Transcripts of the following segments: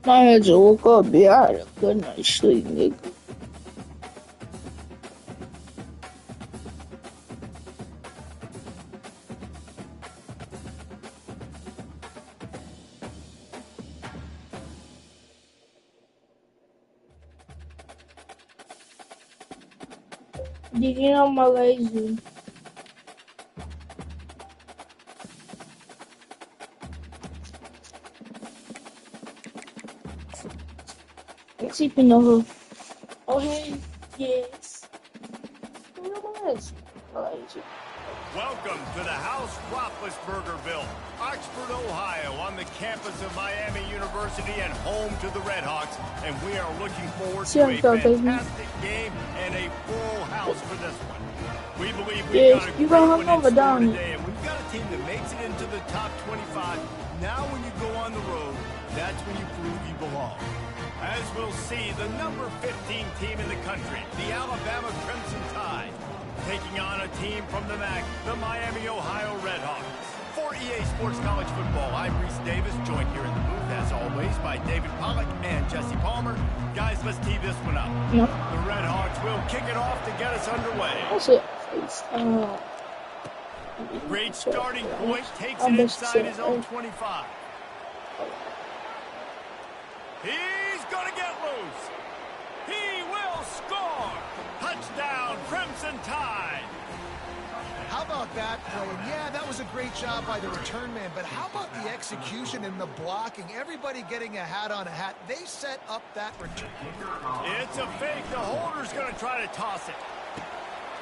那也只有个别矮人更能适应那个。Dinheiro magazine. Sleeping over. Oh, hey, yes. Welcome to the House Roethlisbergerville, Oxford, Ohio, on the campus of Miami University and home to the Redhawks. And we are looking forward to a fantastic game and a full house for this one. We believe we've got a great one in store today, and we've got a team that makes it into the top 25. Now when you go on the road, that's when you prove you belong. As we'll see, the number 15 team in the country, the Alabama Crimson Tide, taking on a team from the MAC, the Miami, Ohio Redhawks. For EA Sports College Football, I'm Reese Davis, joined here in the booth, as always, by David Pollack and Jesse Palmer. Guys, let's tee this one up. Yep. The Redhawks will kick it off to get us underway. That's it. Great starting point, takes it inside his own 25. He's going to get loose. He will score. Touchdown, Crimson Tide. How about that play? And yeah, that was a great job by the return man, but how about the execution and the blocking? Everybody getting a hat on a hat. They set up that return. It's a fake. The holder's going to try to toss it.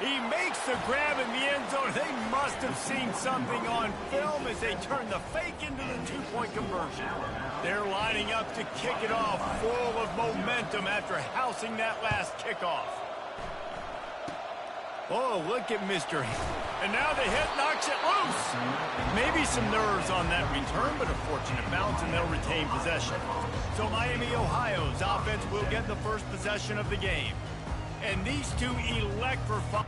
He makes the grab in the end zone. They must have seen something on film as they turn the fake into the two-point conversion. They're lining up to kick it off, full of momentum after housing that last kickoff. Oh, look at Mr. And now the hit knocks it loose. Maybe some nerves on that return, but a fortunate bounce, and they'll retain possession. So Miami, Ohio's offense will get the first possession of the game. And these two elect for fun.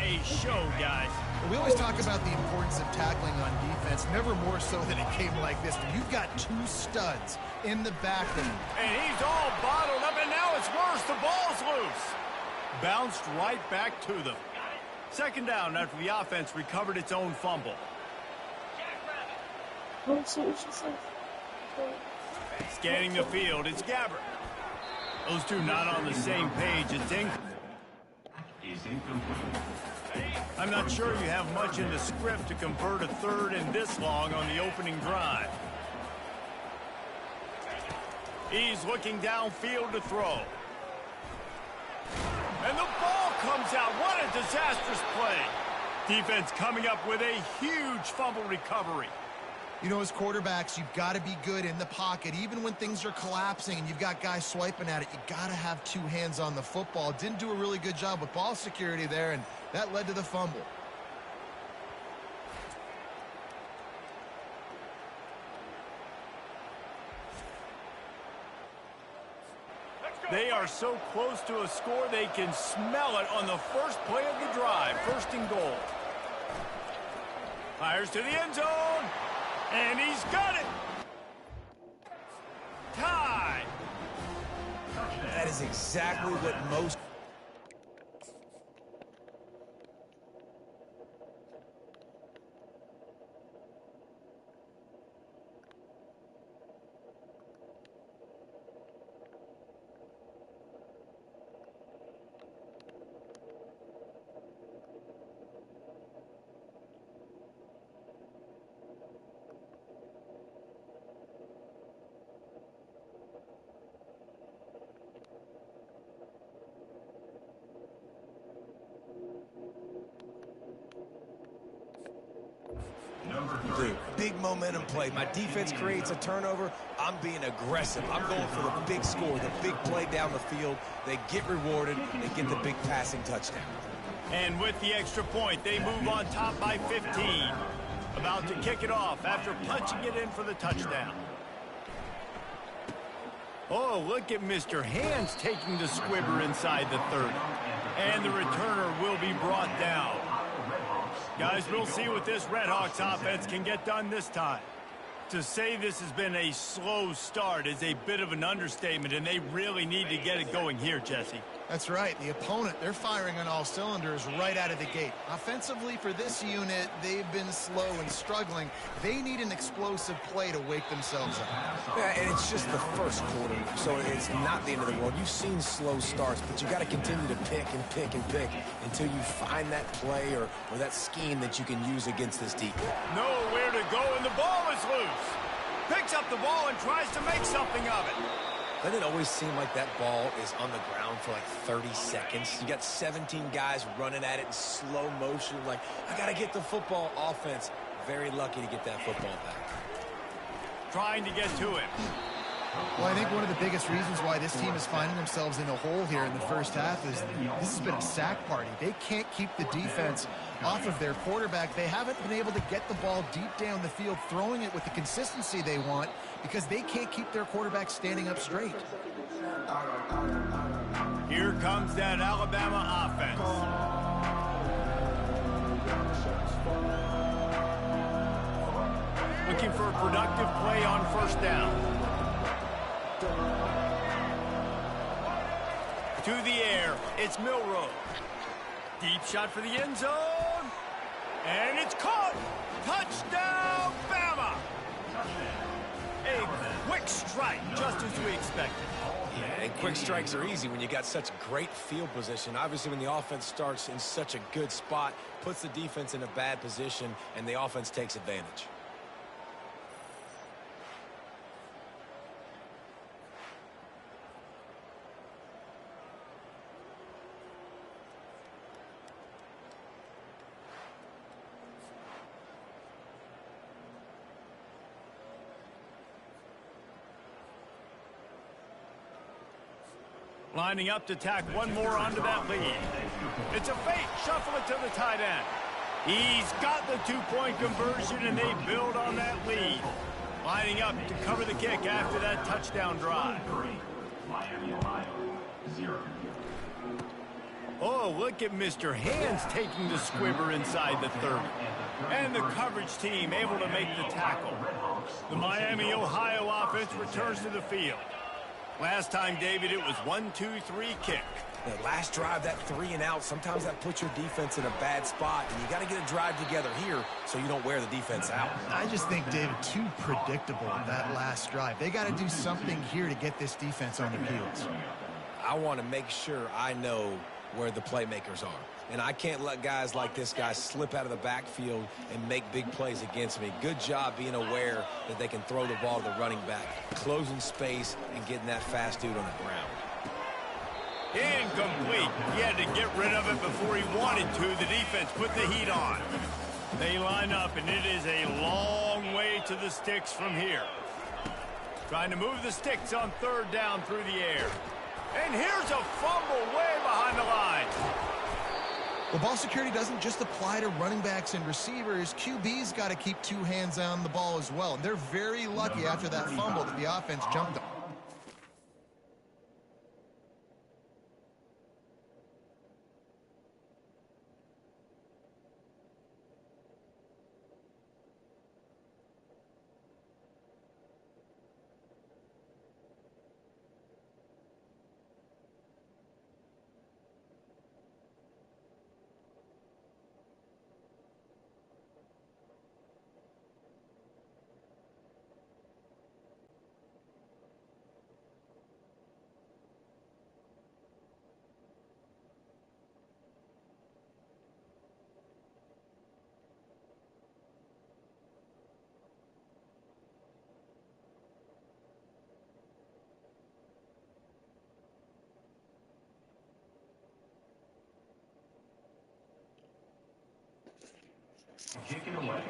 a show, guys. We always talk about the importance of tackling on defense, never more so than a game like this. When you've got two studs in the backfield. And he's all bottled up, and now it's worse. The ball's loose. Bounced right back to them. Second down after the offense recovered its own fumble. Scanning the field, it's Gabbert. Those two not on the same page. It's incomplete. I'm not sure you have much in the script to convert a third and this long on the opening drive. He's looking downfield to throw. And the ball comes out. What a disastrous play. Defense coming up with a huge fumble recovery. You know, as quarterbacks, you've got to be good in the pocket. Even when things are collapsing and you've got guys swiping at it, you got to have two hands on the football. Didn't do a really good job with ball security there, and that led to the fumble. They are so close to a score, they can smell it on the first play of the drive. First and goal. Fires to the end zone. And he's got it. Tie. That is exactly what most... Big momentum play. My defense creates a turnover. I'm being aggressive. I'm going for the big score, the big play down the field. They get rewarded. They get the big passing touchdown. And with the extra point, they move on top by 15. About to kick it off after punching it in for the touchdown. Oh, look at Mr. Hands taking the squibber inside the 30. And the returner will be brought down. Guys, we'll see what this Redhawks offense can get done this time. To say this has been a slow start is a bit of an understatement, and they really need to get it going here, Jesse. That's right. The opponent, they're firing on all cylinders right out of the gate. Offensively, for this unit, they've been slow and struggling. They need an explosive play to wake themselves up. Yeah, and it's just the first quarter, so it's not the end of the world. You've seen slow starts, but you got to continue to pick and pick and pick until you find that play or that scheme that you can use against this defense. Nowhere to go, and the ball is loose. Picks up the ball and tries to make something of it. Doesn't it always seem like that ball is on the ground for like 30 seconds? You got 17 guys running at it in slow motion. Like, I got to get the football. Offense, very lucky to get that football back. Trying to get to it. Well, I think one of the biggest reasons why this team is finding themselves in a hole here in the first half is this has been a sack party. They can't keep the defense off of their quarterback. They haven't been able to get the ball deep down the field, throwing it with the consistency they want because they can't keep their quarterback standing up straight. Here comes that Alabama offense. Looking for a productive play on first down. To the air, it's Milroe. Deep shot for the end zone. And it's caught. Touchdown, Bama. A quick strike, just as we expected. Yeah, and quick strikes are easy when you got such great field position. Obviously, when the offense starts in such a good spot, puts the defense in a bad position, and the offense takes advantage. Lining up to tack one more onto that lead. It's a fake. Shuffle it to the tight end. He's got the two-point conversion, and they build on that lead. Lining up to cover the kick after that touchdown drive. Oh, look at Mr. Hands taking the squibber inside the 30. And the coverage team able to make the tackle. The Miami, Ohio offense returns to the field. Last time, David, it was 1-2-3 kick. The last drive, that 3 and out, sometimes that puts your defense in a bad spot, and you got to get a drive together here so you don't wear the defense out. I just think, David, too predictable that last drive. They got to do something here to get this defense on their heels. I want to make sure I know where the playmakers are. And I can't let guys like this guy slip out of the backfield and make big plays against me. Good job being aware that they can throw the ball to the running back, closing space and getting that fast dude on the ground. Incomplete. He had to get rid of it before he wanted to. The defense put the heat on. They line up, and it is a long way to the sticks from here. Trying to move the sticks on 3rd down through the air. And here's a fumble way behind the line. Well, ball security doesn't just apply to running backs and receivers. QB's got to keep 2 hands on the ball as well. And they're very lucky after that fumble that the offense jumped on.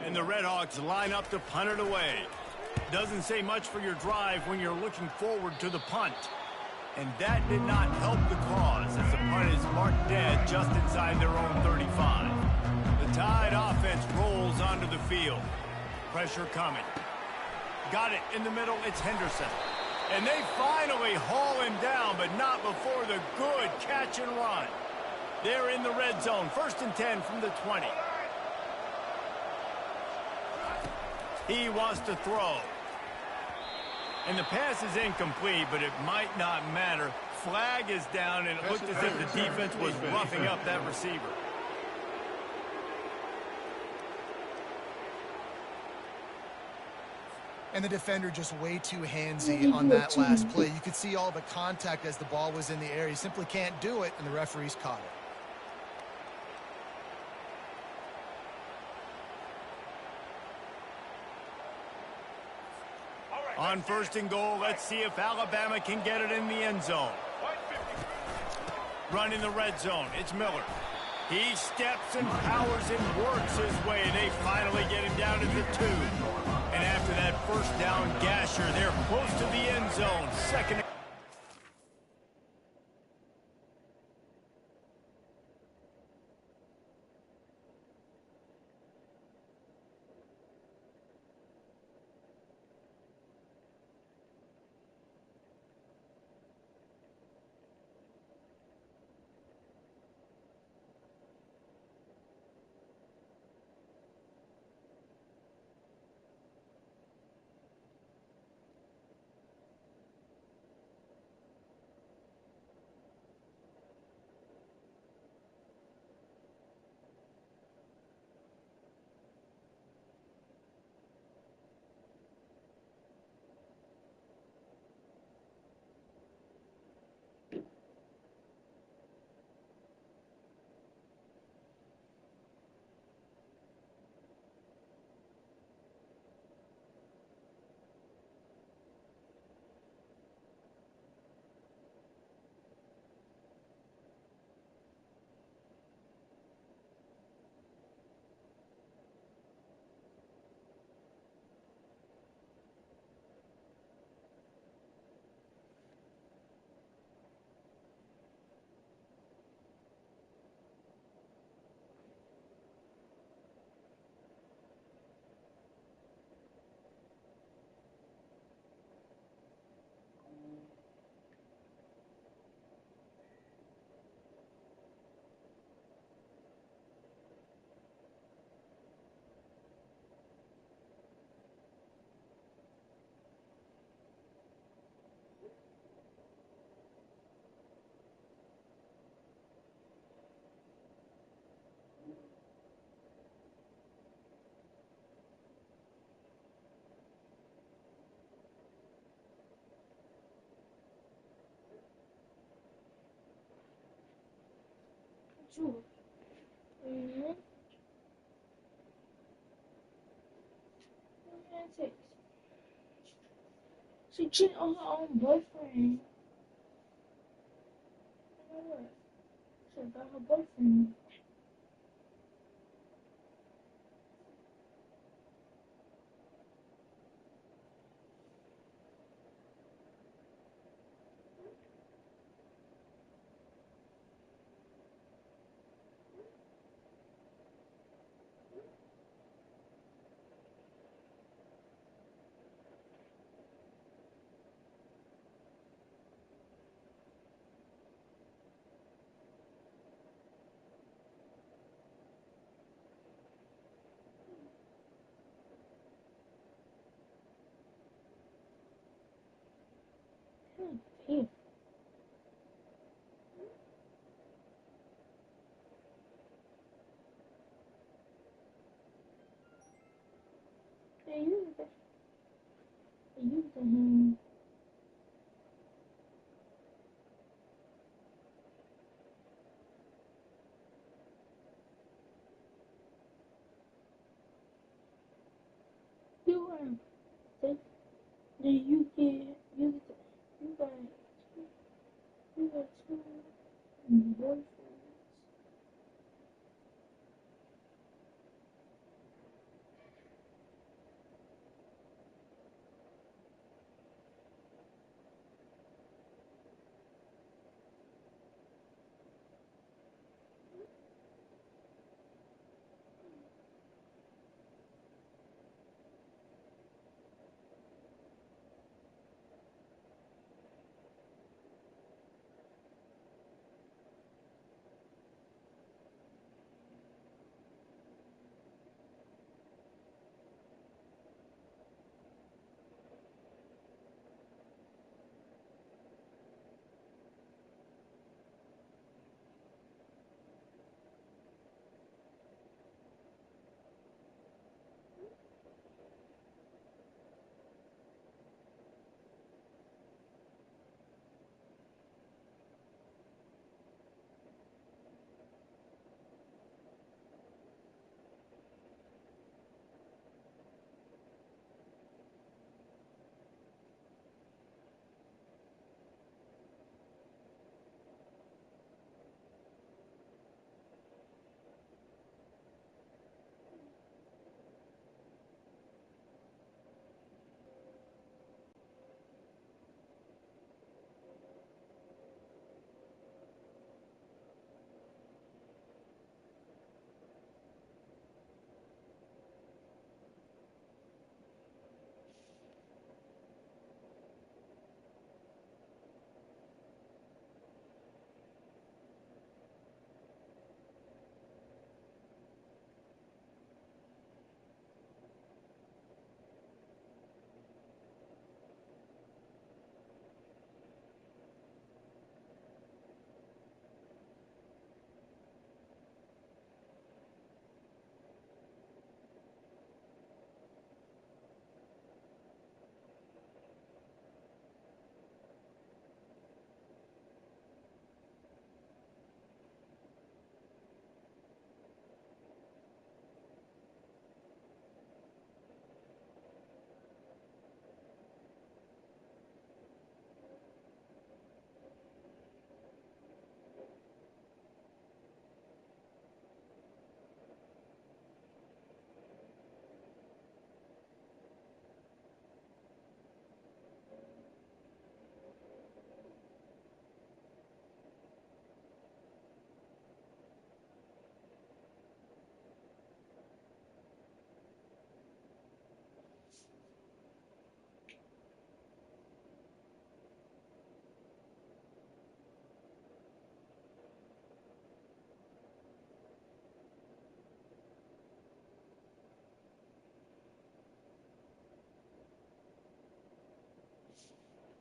And the Redhawks line up to punt it away. Doesn't say much for your drive when you're looking forward to the punt. And that did not help the cause as the punt is marked dead just inside their own 35. The Tide offense rolls onto the field. Pressure coming. Got it in the middle. It's Henderson. And they finally haul him down, but not before the good catch and run. They're in the red zone. 1st and 10 from the 20. He wants to throw. And the pass is incomplete, but it might not matter. Flag is down, and it looked as if the defense was roughing up that receiver. And the defender just way too handsy on that last play. You could see all the contact as the ball was in the air. He simply can't do it, and the referees caught it. On 1st and goal, let's see if Alabama can get it in the end zone. Running the red zone, it's Miller. He steps and powers and works his way, and they finally get him down to the 2. And after that 1st down gasher, they're close to the end zone. 2nd. Jules. Mm-hmm. She cheated on her own boyfriend. You know what? She got her boyfriend. Damn. They used it. They used him. You they, you get you got you got two boyfriends.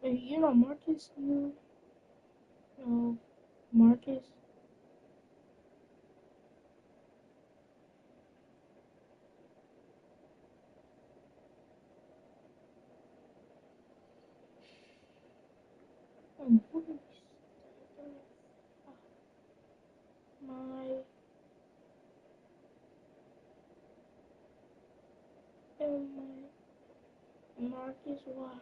You know Marcus, you know Marcus. Who is I am my Marcus Watt.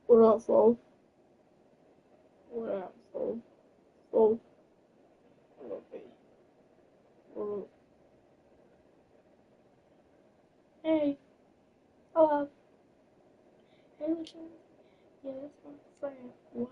What up, folks? What up, folks? Folks, what up, baby? What up? Hey, hello. Hey, what's up? Yeah, that's my friend. What?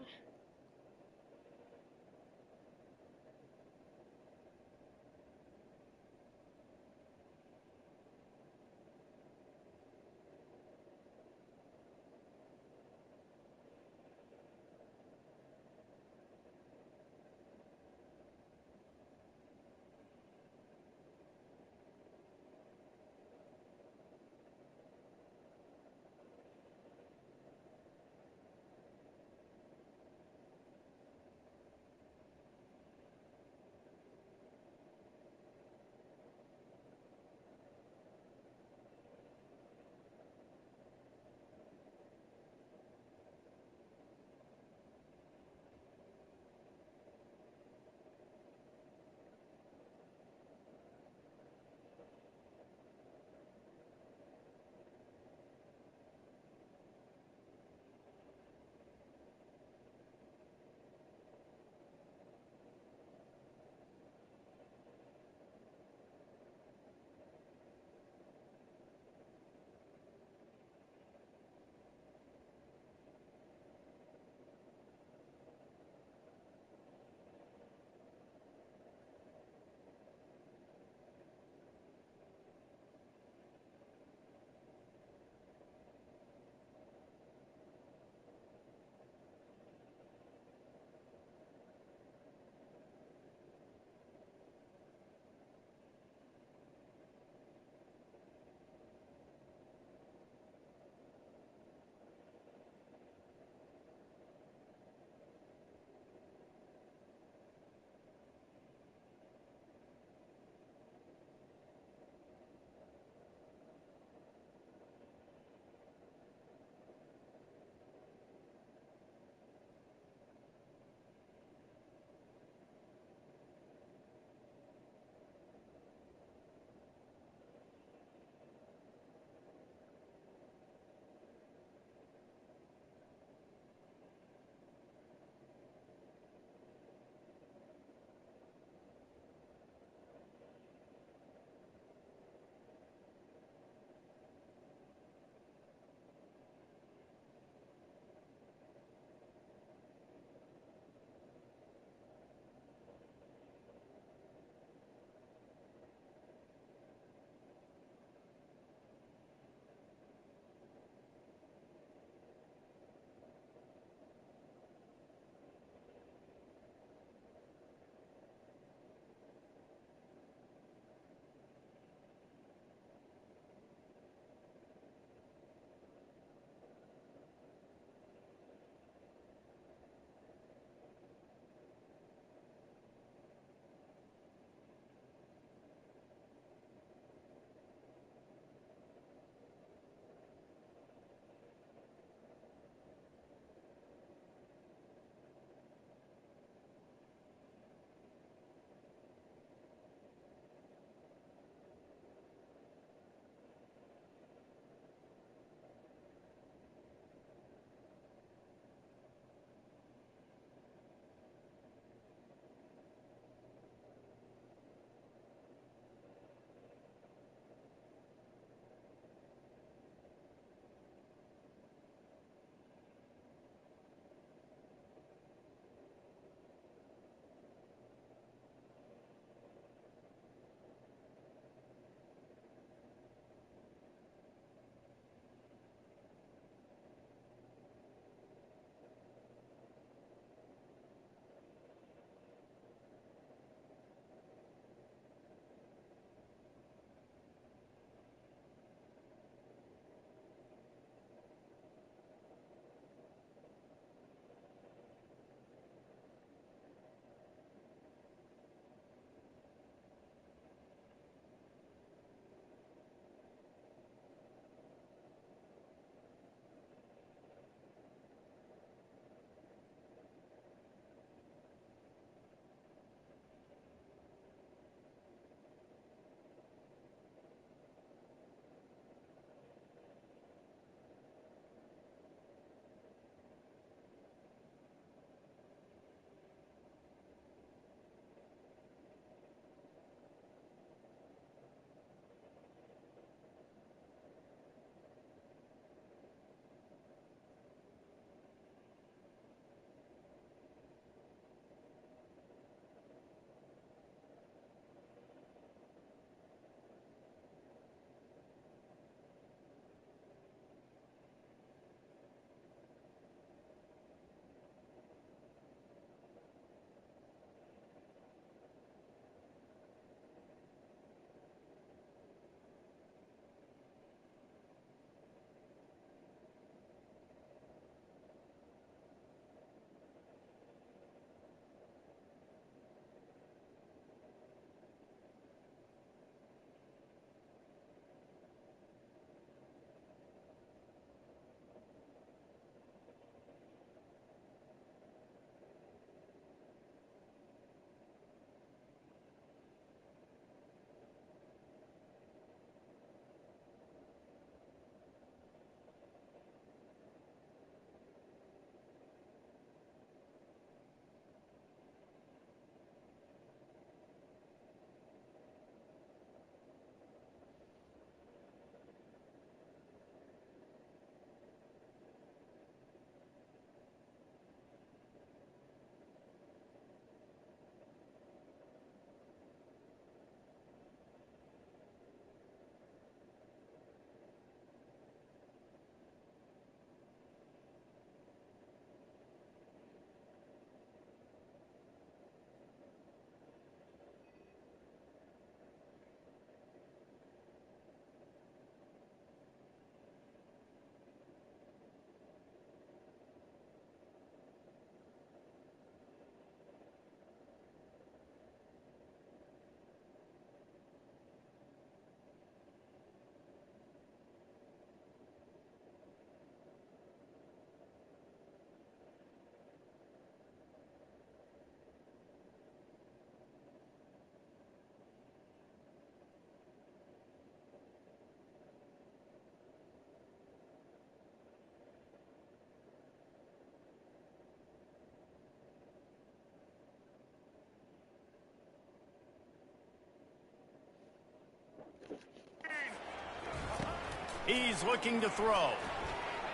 He's looking to throw.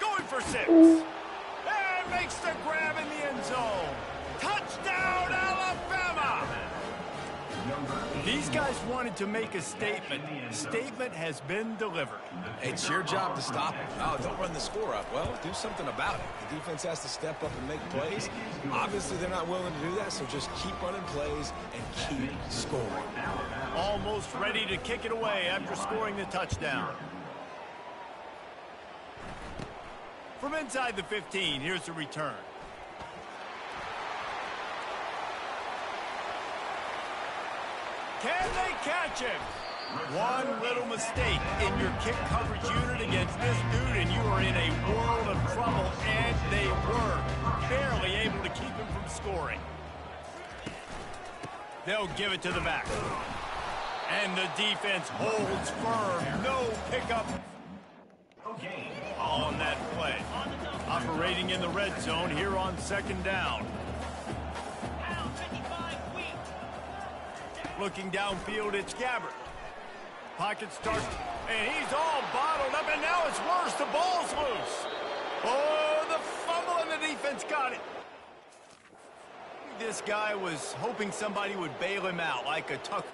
Going for 6. And makes the grab in the end zone. Touchdown, Alabama! These guys wanted to make a statement. Statement has been delivered. It's your job to stop them. Oh, don't run the score up. Well, do something about it. The defense has to step up and make plays. Obviously, they're not willing to do that, so just keep running plays and keep scoring. Almost ready to kick it away after scoring the touchdown. From inside the 15, here's the return. Can they catch him? One little mistake in your kick coverage unit against this dude, and you are in a world of trouble, and they were barely able to keep him from scoring. They'll give it to the back. And the defense holds firm. No pickup on that play. Operating in the red zone here on 2nd down. Looking downfield, it's Gabbert. Pocket starts, and he's all bottled up, and now it's worse. The ball's loose. Oh, the fumble, and the defense got it. This guy was hoping somebody would bail him out like a tuck.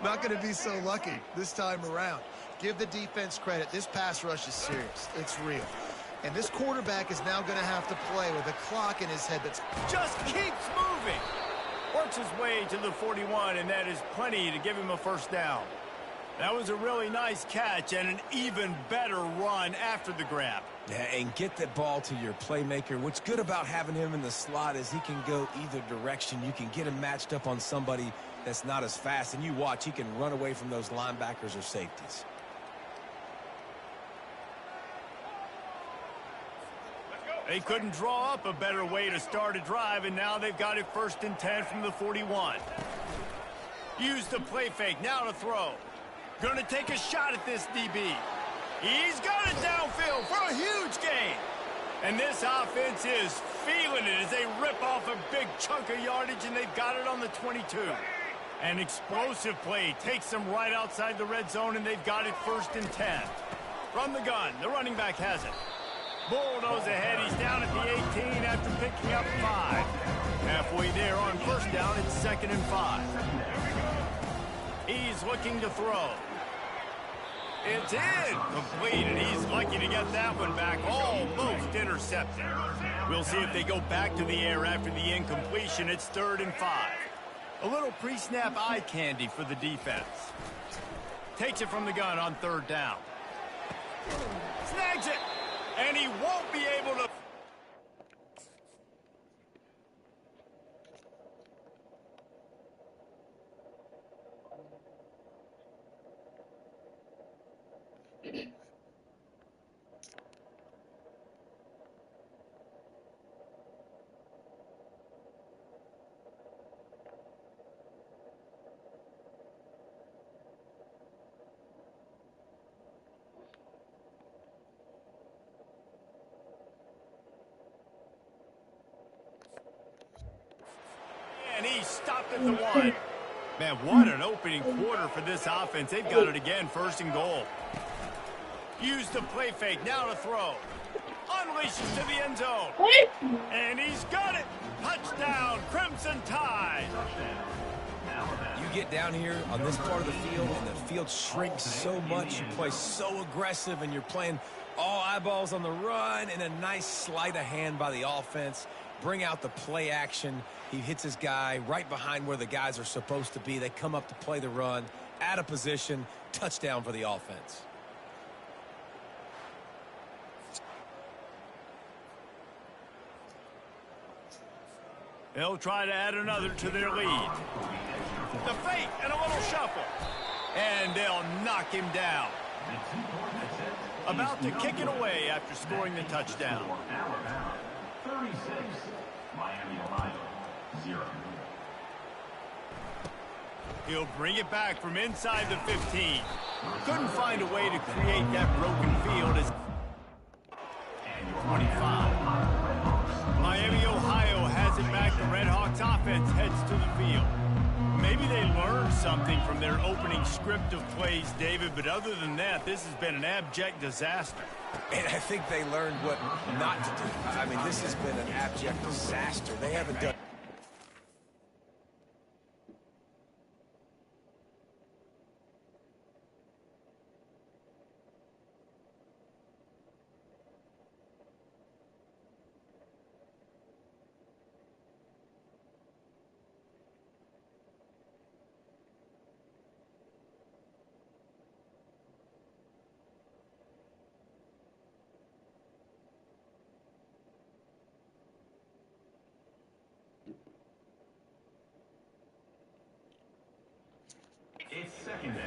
Not going to be so lucky this time around. Give the defense credit. This pass rush is serious. It's real. And this quarterback is now going to have to play with a clock in his head that's just keeps moving. Works his way to the 41, and that is plenty to give him a 1st down. That was a really nice catch and an even better run after the grab. Yeah, and get that ball to your playmaker. What's good about having him in the slot is he can go either direction. You can get him matched up on somebody that's not as fast, and you watch, he can run away from those linebackers or safeties. They couldn't draw up a better way to start a drive, and now they've got it 1st and 10 from the 41. Use the play fake, now to throw. Gonna take a shot at this DB. He's got it downfield for a huge gain. And this offense is feeling it as they rip off a big chunk of yardage, and they've got it on the 22. An explosive play takes them right outside the red zone, and they've got it 1st and 10. From the gun, the running back has it. Bulldoze ahead, he's down at the 18 after picking up 5. Halfway there on 1st down, it's 2nd and 5. He's looking to throw. It's in, complete, and he's lucky to get that one back, almost intercepted. We'll see if they go back to the air after the incompletion. It's 3rd and 5. A little pre-snap eye candy for the defense. Takes it from the gun on 3rd down. Snags it, and he won't be able to. And he stopped at the 1. Man, what an opening quarter for this offense. They've got it again, 1st and goal. Use the play fake, now to throw. Unleashes to the end zone. And he's got it. Touchdown, Crimson Tide. You get down here on this part of the field, and the field shrinks so much. You play so aggressive, and you're playing all eyeballs on the run, and a nice sleight of hand by the offense. bring out the play action. He hits his guy right behind where the guys are supposed to be. They come up to play the run, out of position, touchdown for the offense. They'll try to add another to their lead. The fake and a little shuffle. And they'll knock him down. About to kick it away after scoring the touchdown. 36, Miami, Ohio, 0. He'll bring it back from inside the 15. Couldn't find a way to create that broken field as 25. Miami, Ohio has it back. The Redhawks offense heads to the field. Maybe they learned something from their opening script of plays, David, but other than that, this has been an abject disaster. And I think they learned what not to do. I mean, this has been an abject disaster. They haven't done...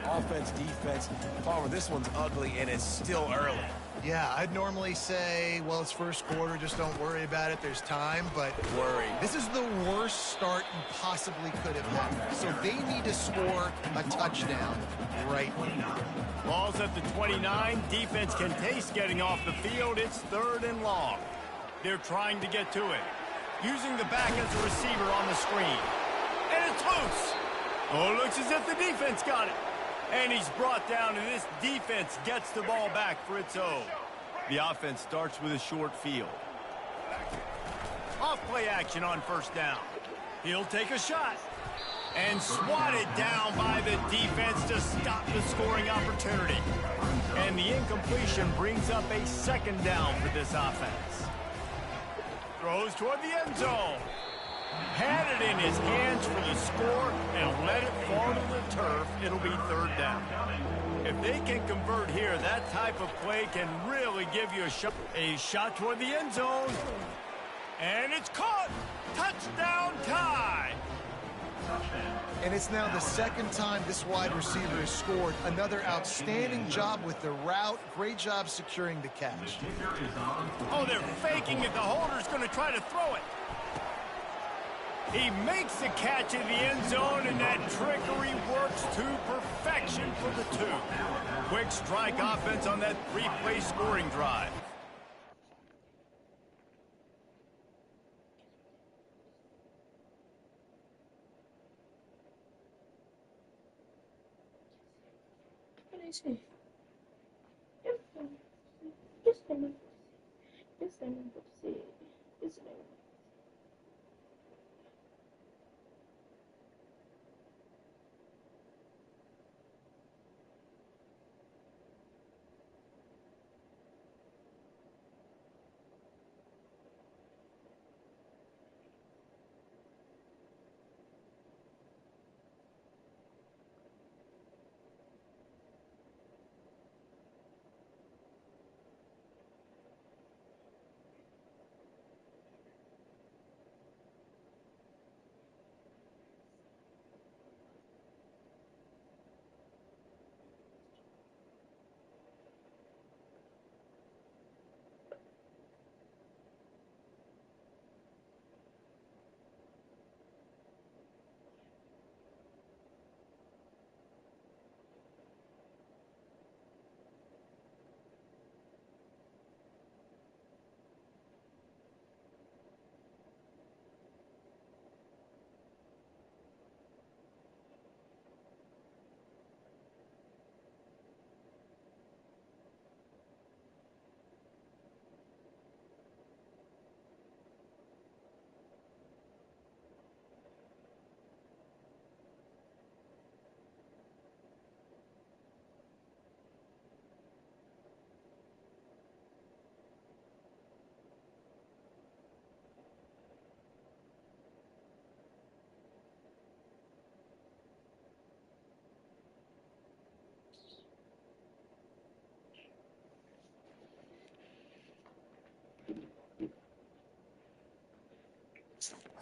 Offense, defense. Palmer, this one's ugly, and it's still early. Yeah, I'd normally say, well, it's first quarter, just don't worry about it, there's time, but Worry. this is the worst start you possibly could have had. So they need to score a touchdown right now. Ball's at the 29. Defense can taste getting off the field. It's 3rd and long. They're trying to get to it. Using the back as a receiver on the screen. And it's loose. Oh, it looks as if the defense got it. And he's brought down, and this defense gets the ball back for its own. The offense starts with a short field. Off play action on first down. He'll take a shot. And swatted down by the defense to stop the scoring opportunity. And the incompletion brings up a 2nd down for this offense. Throws toward the end zone. Had it in his hands for the score and let it fall to the turf. It'll be 3rd down. If they can convert here, that type of play can really give you a shot. A shot toward the end zone. And it's caught. Touchdown tie. And it's now the 2nd time this wide receiver has scored. Another outstanding job with the route. Great job securing the catch. Oh, they're faking it. The holder's going to try to throw it. He makes the catch in the end zone, and that trickery works to perfection for the 2. Quick strike offense on that 3-play scoring drive. What did I say? Just a minute. Just a minute. Just a minute.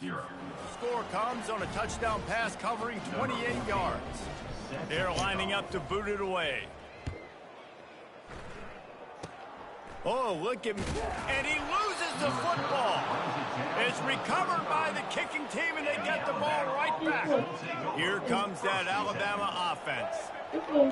0. Score comes on a touchdown pass covering 28 yards. They're lining up to boot it away. Oh, look at me. And he loses the football. It's recovered by the kicking team, and they get the ball right back. Here comes that Alabama offense.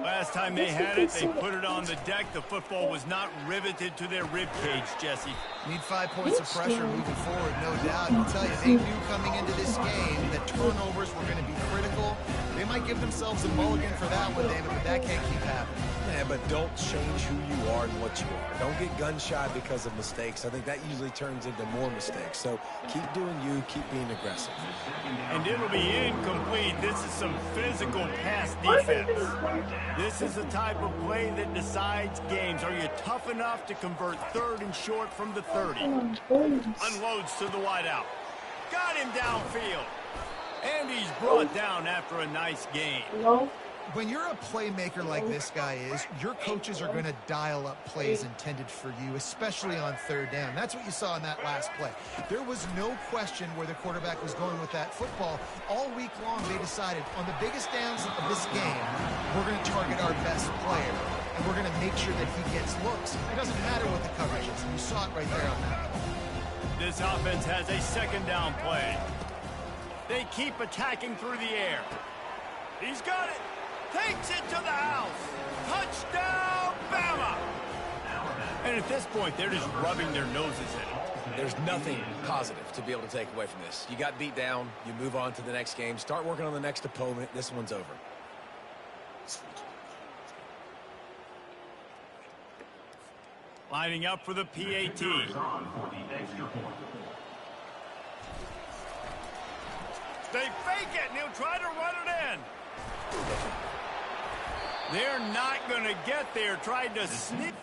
Last time they had it, they put it on the deck. The football was not riveted to their rib cage, Jesse. Need 5 points of pressure moving forward, no doubt. I'll tell you, they knew coming into this game that turnovers were going to be critical. They might give themselves a mulligan for that one, David, but that can't keep happening. Yeah, but don't change who you are and what you are. Don't get gun-shy because of mistakes. I think that usually turns into more mistakes. So keep doing you, keep being aggressive. And it'll be incomplete. This is some physical pass defense. This is the type of play that decides games. Are you tough enough to convert 3rd and short from the 30? Unloads to the wideout. Got him downfield. And he's brought down after a nice gain. When you're a playmaker like this guy is, your coaches are going to dial up plays intended for you, especially on 3rd down. That's what you saw in that last play. There was no question where the quarterback was going with that football. All week long, they decided on the biggest downs of this game, we're going to target our best player, and we're going to make sure that he gets looks. It doesn't matter what the coverage is, and you saw it right there on that. This offense has a 2nd down play. They keep attacking through the air. He's got it. Takes it to the house. Touchdown, Bama! And at this point, they're just rubbing their noses in it. There's nothing positive to be able to take away from this. You got beat down. You move on to the next game. Start working on the next opponent. This one's over. Lining up for the PAT. On for the extra point. They fake it, and he'll try to run it in. They're not going to get there. Tried to sneak.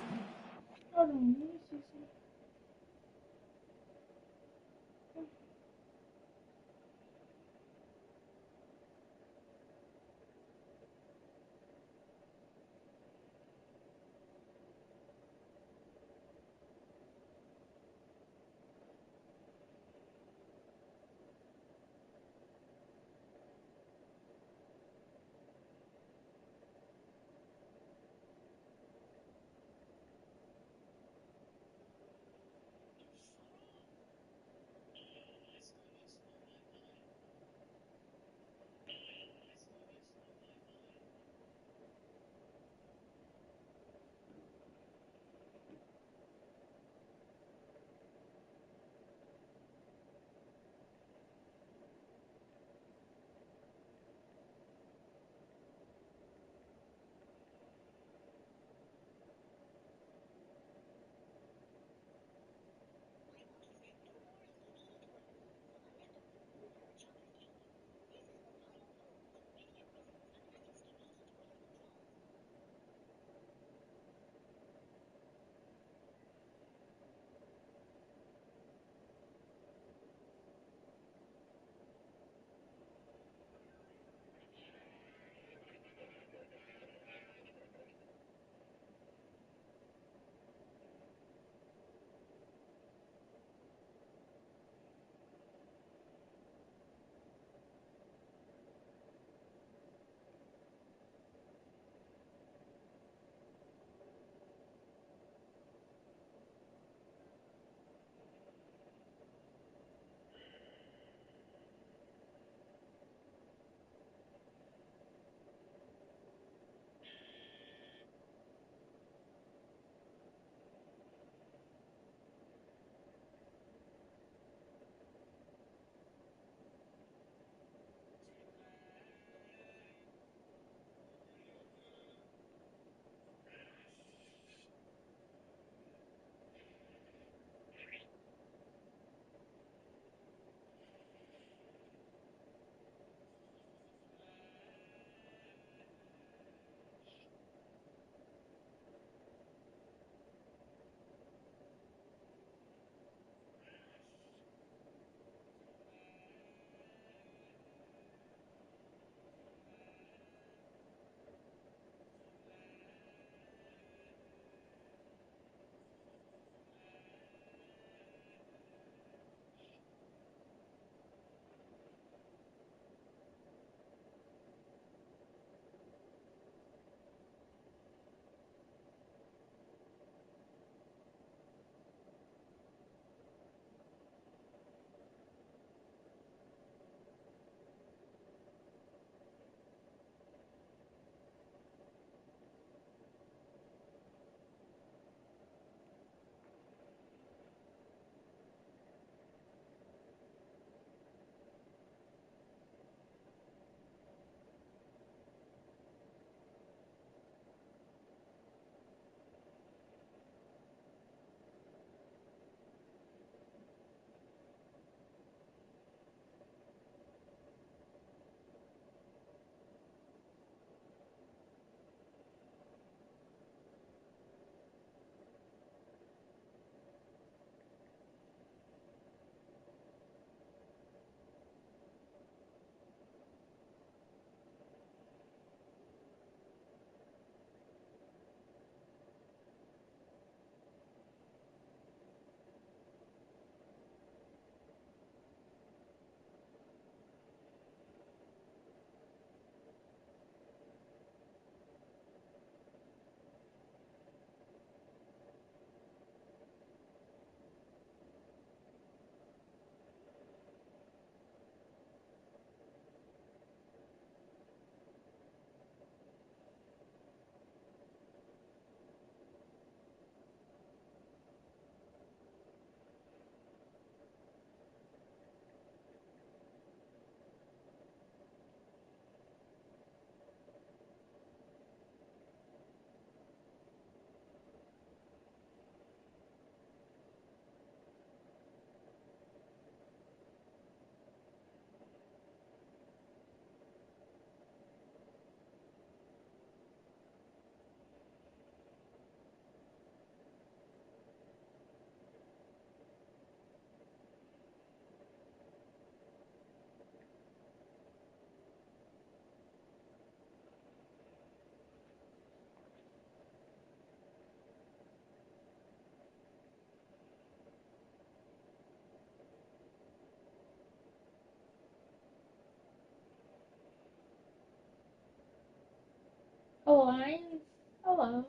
Mine. Hello.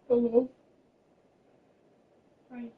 Hello. Right.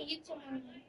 Hey, you too, honey.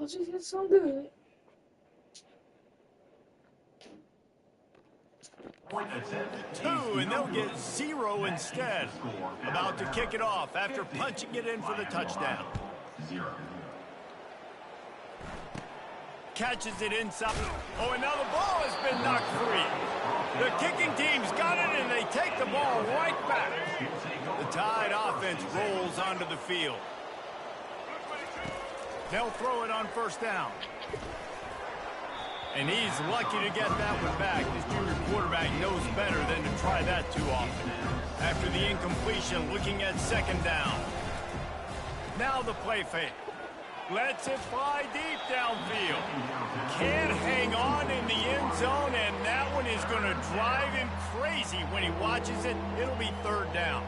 I'll just get so good. Point attempt. 2, and they'll get 0 instead. About to kick it off after punching it in for the touchdown. 0. Catches it inside. Oh, and now the ball has been knocked free. The kicking team's got it, and they take the ball right back. The Tide offense rolls onto the field. They'll throw it on first down. And he's lucky to get that one back. This junior quarterback knows better than to try that too often. After the incompletion, looking at second down. Now the play fake. Lets it fly deep downfield. Can't hang on in the end zone, and that one is going to drive him crazy when he watches it. It'll be third down.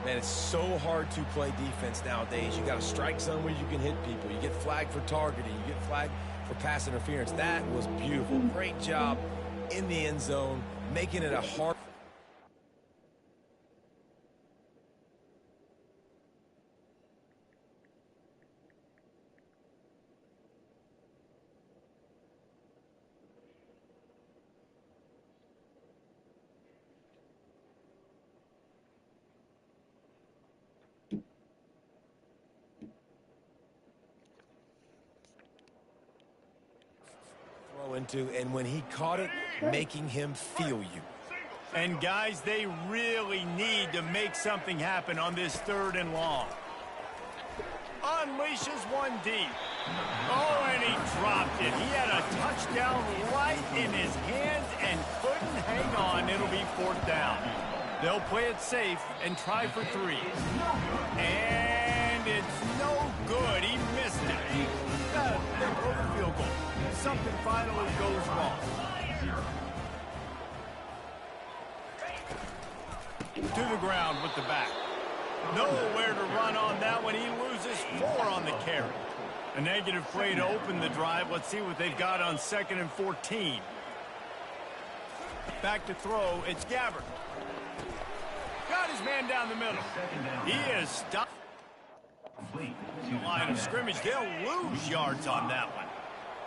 Man, it's so hard to play defense nowadays. You got a strike zone where you can hit people. You get flagged for targeting. You get flagged for pass interference. That was beautiful. Great job in the end zone, making it a hard... into, and when he caught it, making him feel you. And guys, they really need to make something happen on this 3rd and long. Unleashes one deep. Oh, and he dropped it. He had a touchdown right in his hands and couldn't hang on. It'll be 4th down. They'll play it safe and try for 3. And it's no good. He missed it. They broke the field goal. Something finally goes wrong. To the ground with the back. Nowhere to run on that one. He loses 4 on the carry. A negative play to open the drive. Let's see what they've got on 2nd and 14. Back to throw. It's Gabbert. Got his man down the middle. He is stopped. Line of scrimmage. They'll lose yards on that one.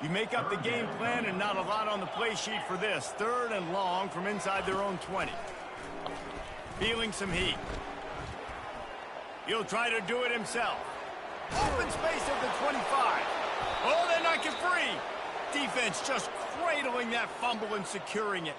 You make up the game plan and not a lot on the play sheet for this. 3rd and long from inside their own 20. Feeling some heat. He'll try to do it himself. Open space at the 25. Oh, they're not get free. Defense just cradling that fumble and securing it.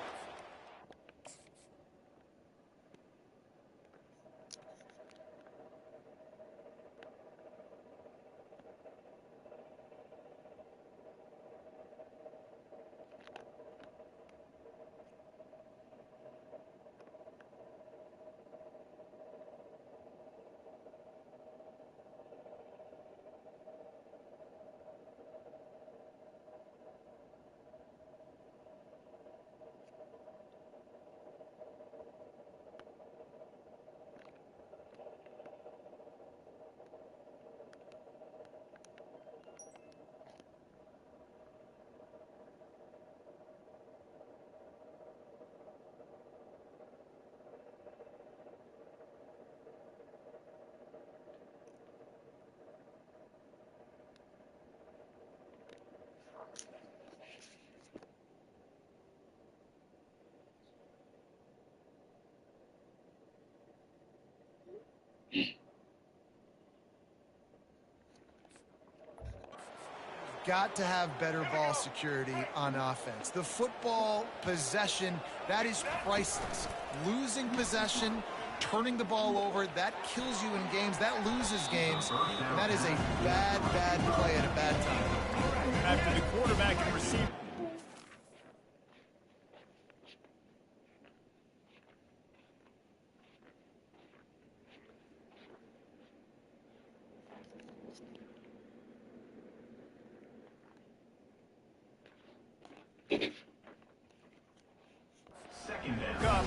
Got to have better ball security on offense. The football possession, that is priceless. Losing possession, turning the ball over, that kills you in games, that loses games. And that is a bad, bad play at a bad time. After the quarterback and receiver.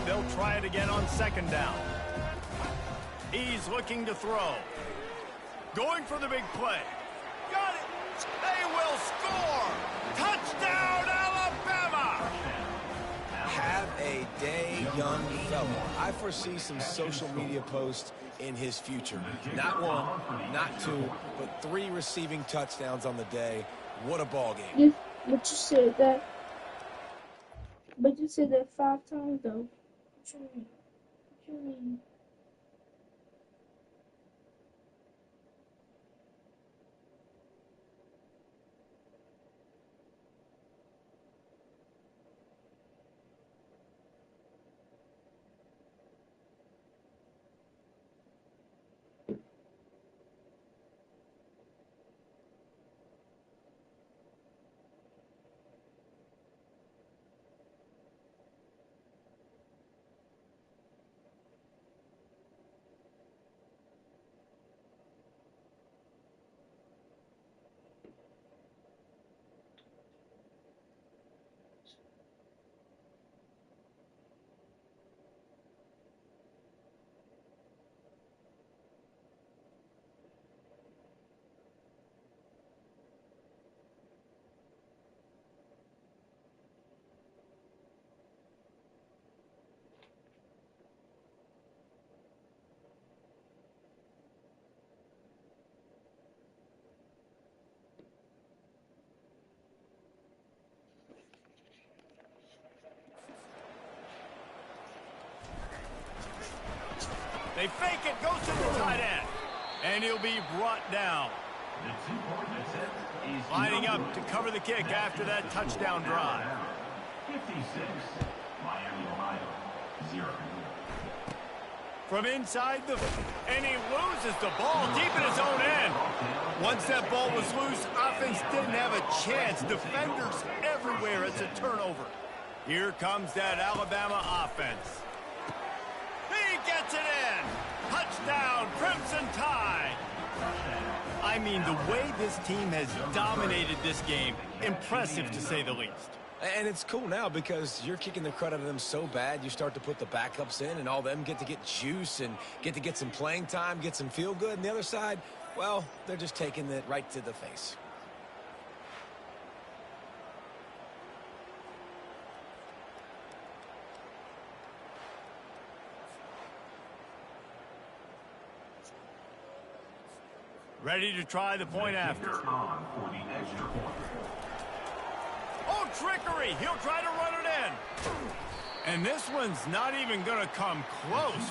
They'll try it again on 2nd down. He's looking to throw. Going for the big play. Got it. They will score. Touchdown, Alabama. Have a day, young fella. I foresee some social media posts in his future. Not 1, not 2, but 3 receiving touchdowns on the day. What a ball game. You, but you said that. But you said that 5 times though. What you mean? What you mean? They fake it, goes to the tight end. And he'll be brought down. The 2-point attempt is Lining up to cover the kick after that touchdown drive. 56, Miami, Ohio, 0. From inside and he loses the ball deep in his own end. Once that ball was loose, offense didn't have a chance. Defenders everywhere. It's a turnover. Here comes that Alabama offense. He gets it in. Touchdown, Crimson Tide. I mean, the way this team has dominated this game, impressive to say the least. And it's cool now because you're kicking the crud out of them so bad, you start to put the backups in, and all them get to get juice and get to get some playing time, get some feel good. And the other side, well, they're just taking it right to the face. Ready to try the point after. On for the extra point. Oh, trickery! He'll try to run it in. And this one's not even going to come close.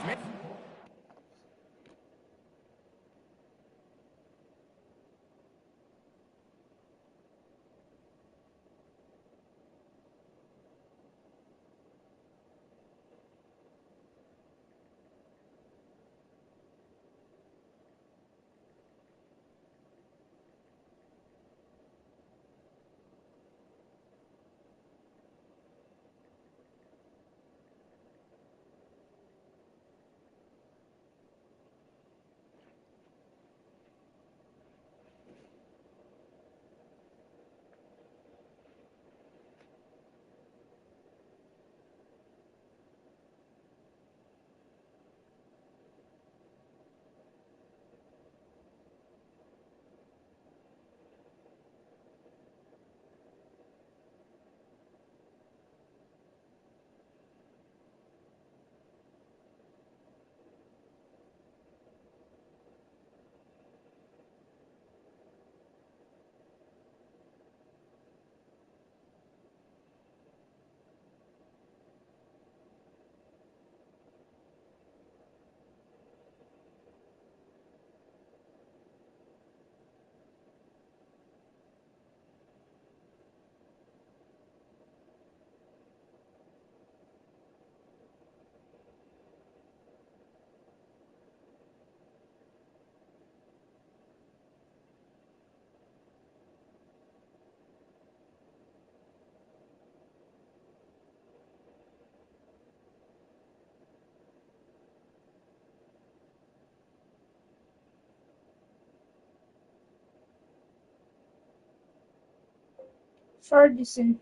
Ferguson.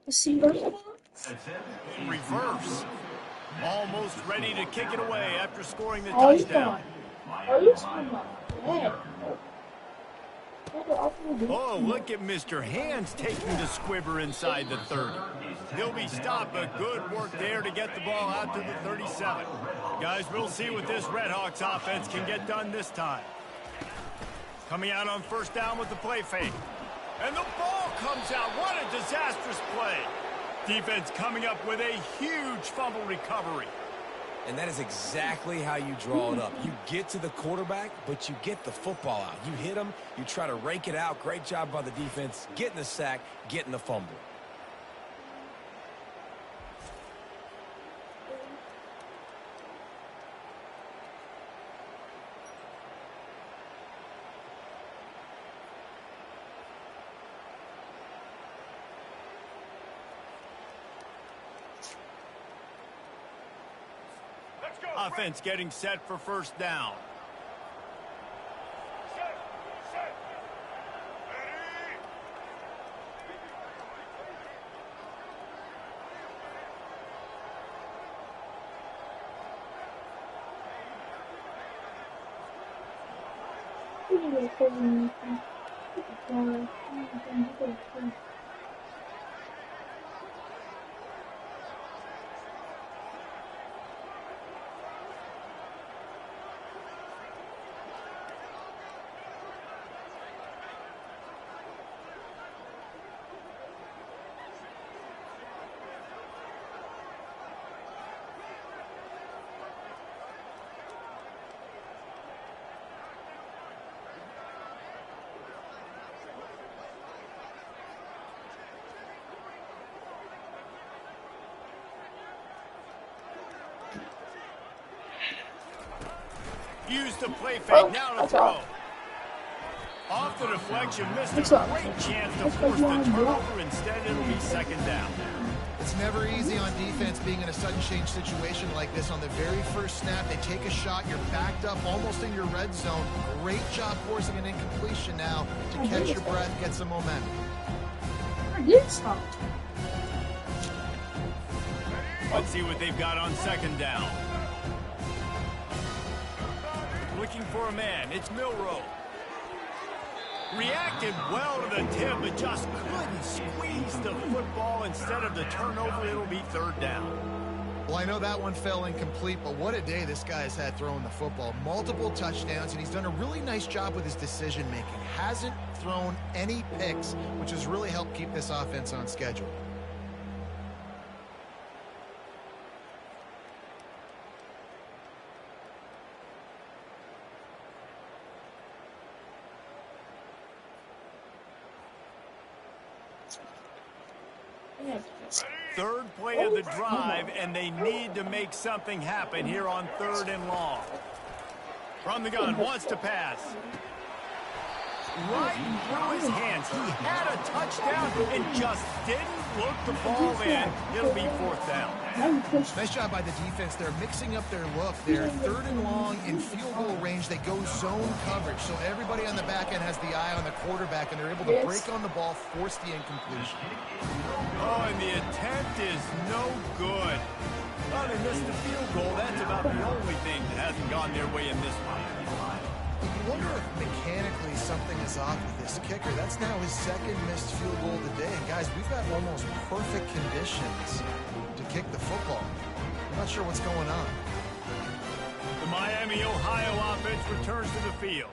In reverse. Almost ready to kick it away after scoring the touchdown. Oh, look at Mr. Hands taking the squibber inside the 30. He'll be stopped, but good work there to get the ball out to the 37. Guys, we'll see what this Redhawks offense can get done this time. Coming out on first down with the play fake. And the ball comes out. What a disastrous play. Defense coming up with a huge fumble recovery. And that is exactly how you draw it up. You get to the quarterback, but you get the football out. You hit him, you try to rake it out. Great job by the defense, getting the sack, getting the fumble. Offense getting set for first down. Use the play fake, now to throw. Off the deflection, missed a great chance to force the turnover. Instead, it'll be second down. It's never easy on defense being in a sudden change situation like this. On the very first snap, they take a shot. You're backed up almost in your red zone. Great job forcing an incompletion now to catch your breath, get some momentum. Let's see what they've got on second down. Looking for a man, it's Milroe. Reacted well to the tip, but just couldn't squeeze the football. Instead of the turnover, it'll be third down. Well, I know that one fell incomplete, but what a day this guy has had throwing the football. Multiple touchdowns, and he's done a really nice job with his decision-making. Hasn't thrown any picks, which has really helped keep this offense on schedule. Third play of the drive, and they need to make something happen here on third and long. From the gun, wants to pass. Right through his hands. He had a touchdown and just didn't look the ball in. It'll be fourth down. Nice job by the defense. They're mixing up their look. They're third and long in field goal range. They go zone coverage. So everybody on the back end has the eye on the quarterback, and they're able to break on the ball, force the incompletion. Oh, and the attempt is no good. Well, they missed the field goal. That's about the only thing that hasn't gone their way in this one. You wonder if mechanically something is off with this kicker. That's now his second missed field goal today. And guys, we've got almost perfect conditions to kick the football. I'm not sure what's going on. The Miami, Ohio offense returns to the field.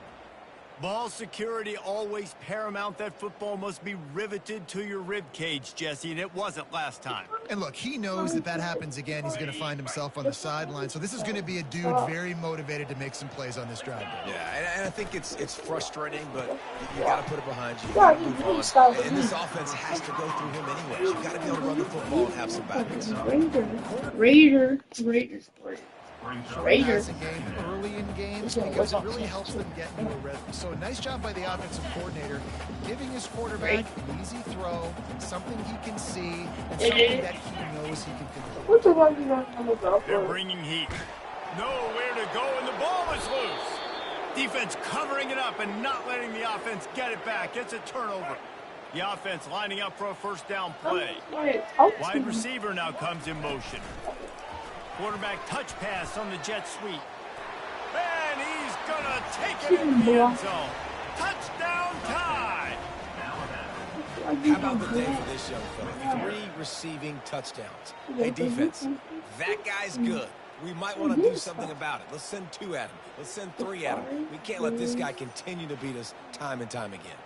Ball security always paramount. That football must be riveted to your rib cage, Jesse, and it wasn't last time. And look, he knows if that happens again, he's going to find himself on the sideline. So this is going to be a dude very motivated to make some plays on this drive. Yeah, and I think it's frustrating, but you got to put it behind you. You got to move on. And this offense has to go through him anyways. You got to be able to run the football and have some balance. Raiders. Passing game early in games because it really helps them get into a rhythm. So a nice job by the offensive coordinator, giving his quarterback an easy throw, something he can see, and something that he knows he can control. They're bringing heat. Nowhere to go, and the ball is loose. Defense covering it up and not letting the offense get it back. It's a turnover. The offense lining up for a first down play. Wide receiver now comes in motion. Quarterback touch pass on the jet sweep. And he's going to take it in the end zone. Touchdown tie. How about the day for this young fella? 3 receiving touchdowns. Hey, defense, that guy's good. We might want to do something about it. Let's send 2 at him. Let's send 3 at him. We can't let this guy continue to beat us time and time again.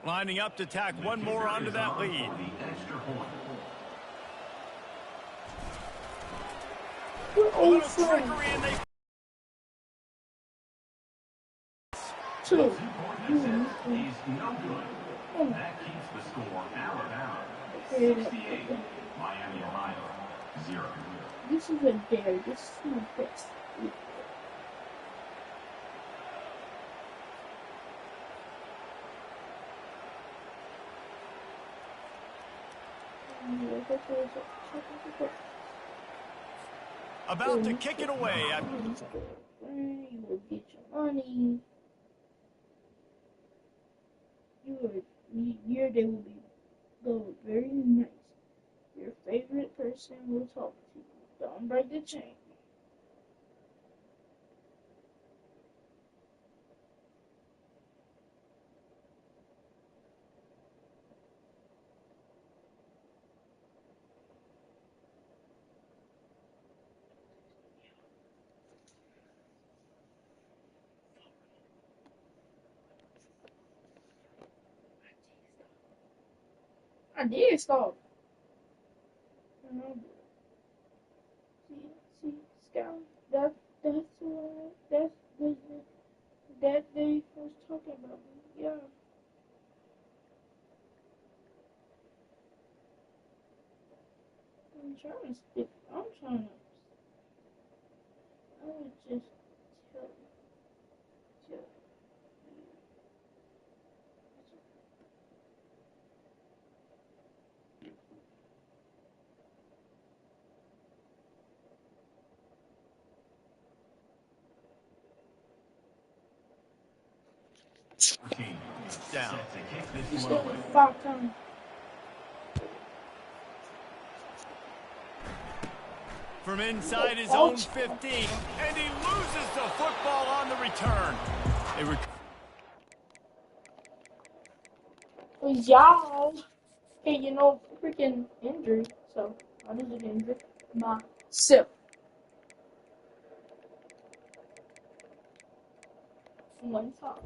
Lining up to tack one more onto that lead. A little trickery and they... 2. Is no good. That keeps the score Alabama 68, Miami, Ohio 0. This is a dare. This is my best. About to kick it away. You will get your money. Your day will go very nice. Your favorite person will talk to you. Don't break the chain. I did stop. See, Scout, that's what that day was talking about me. Yeah. I'm trying to. I would just tell you. Down. He's still 5 times. From inside his own 15, and he loses the football on the return. Y'all, hey, freaking injury. So I didn't get injured myself. One top.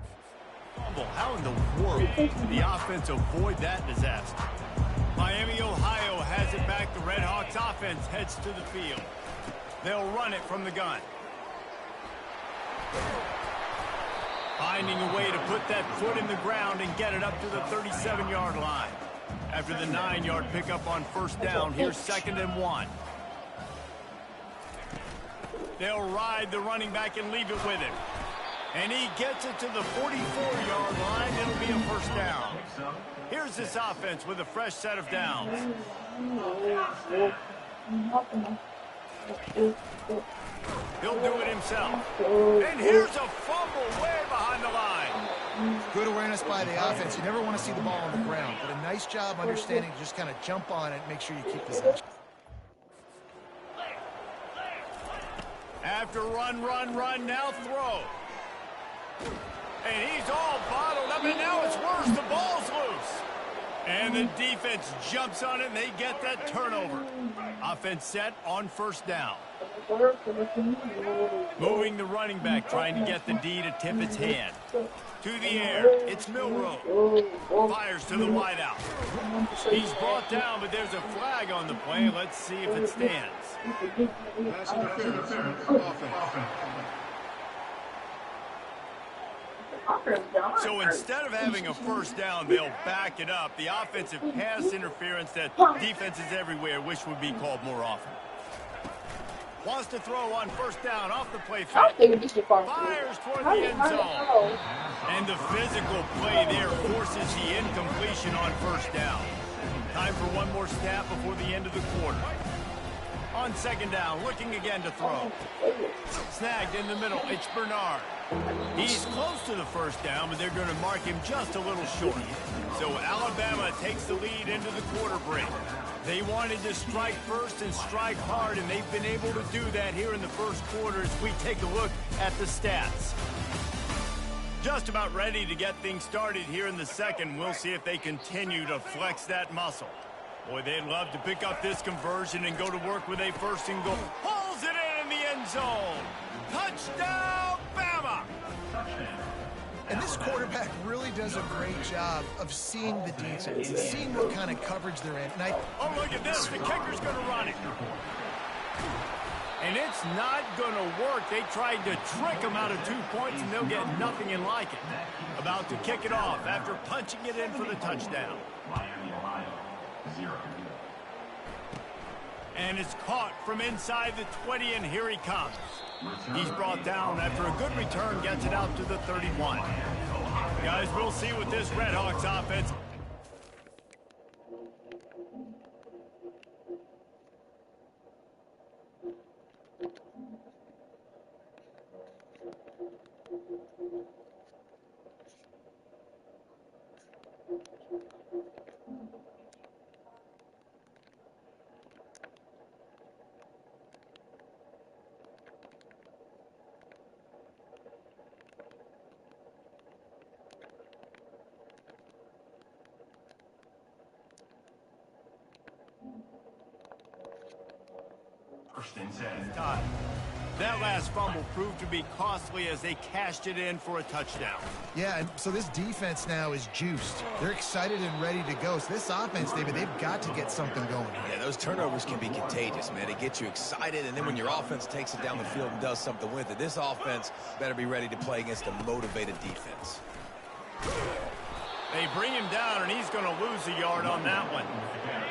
How in the world did the offense avoid that disaster? Miami, Ohio has it back. The Redhawks offense heads to the field. They'll run it from the gun. Finding a way to put that foot in the ground and get it up to the 37-yard line. After the 9-yard pickup on first down, here's 2nd and 1. They'll ride the running back and leave it with him. And he gets it to the 44-yard line. It'll be a first down. Here's this offense with a fresh set of downs. He'll do it himself. And here's a fumble way behind the line. Good awareness by the offense. You never want to see the ball on the ground, but a nice job understanding to just kind of jump on it and make sure you keep possession. After run, now throw. And he's all bottled up, and now it's worse. The ball's loose. And the defense jumps on it, and they get that turnover. Offense set on first down. Moving the running back, trying to get the D to tip its hand. To the air, it's Milroe. Fires to the wideout. He's brought down, but there's a flag on the play. Let's see if it stands. Pass interference, offense. So instead of having a first down, they'll back it up. The offensive pass interference that defenses everywhere wish would be called more often. Wants to throw on first down off the play fake. Fires toward the end zone. And the physical play there forces the incompletion on first down. Time for one more snap before the end of the quarter. On second down, looking again to throw. Snagged in the middle, it's Bernard. He's close to the first down, but they're going to mark him just a little short. So Alabama takes the lead into the quarter break. They wanted to strike first and strike hard, and they've been able to do that here in the first quarter as we take a look at the stats. Just about ready to get things started here in the second. We'll see if they continue to flex that muscle. Boy, they'd love to pick up this conversion and go to work with a first and goal. Pulls it in the end zone. Touchdown, Bama! And this quarterback really does a great job of seeing the defense and seeing what kind of coverage they're in. Oh, look at this. The kicker's going to run it. And it's not going to work. They tried to trick him out of 2 points, and they'll get nothing in like it. About to kick it off after punching it in for the touchdown. Miami, Ohio, 0. And it's caught from inside the 20, and here he comes. He's brought down after a good return, gets it out to the 31. Guys, we'll see what this Redhawks offense... First and 10. That last fumble proved to be costly as they cashed it in for a touchdown. Yeah, and so this defense now is juiced. They're excited and ready to go. So this offense, David, they've got to get something going. Yeah, those turnovers can be contagious, man. It gets you excited, and then when your offense takes it down the field and does something with it, this offense better be ready to play against a motivated defense. They bring him down, and he's going to lose a yard on that one.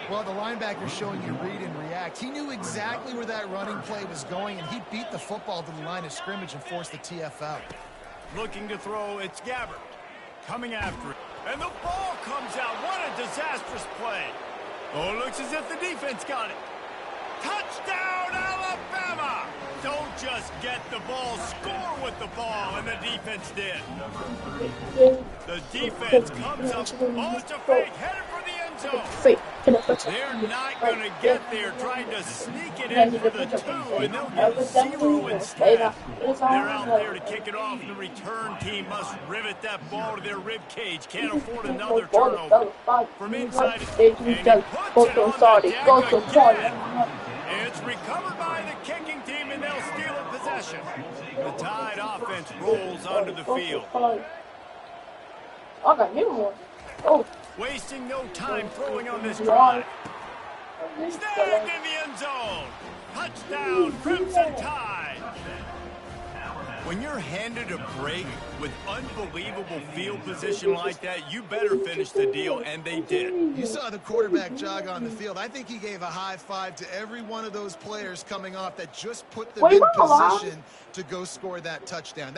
Well, the linebacker's showing you read and react. He knew exactly where that running play was going, and he beat the football to the line of scrimmage and forced the TF out. Looking to throw, it's Gabbert. Coming after it. And the ball comes out. What a disastrous play. Oh, it looks as if the defense got it. Touchdown, Alabama! Don't just get the ball, score with the ball, and the defense did. The defense comes up. Oh, it's a fake, headed for the end zone. They're not going to get there, trying to sneak it in for the 2, and they'll get 0 instead. They're out there to kick it off. The return team must rivet that ball to their rib cage. Can't afford another turnover. From inside, and he puts it on the deck again. It's recovered by the kicking team, and they'll steal a possession. The Tide offense rolls onto the field. I got him one. Oh. Wasting no time throwing on this drive. Snagged in the end zone. Touchdown, Crimson Tide. When you're handed a break with unbelievable field position like that, you better finish the deal, and they did. You saw the quarterback jog on the field. I think he gave a high five to every one of those players coming off that just put them in position to go score that touchdown.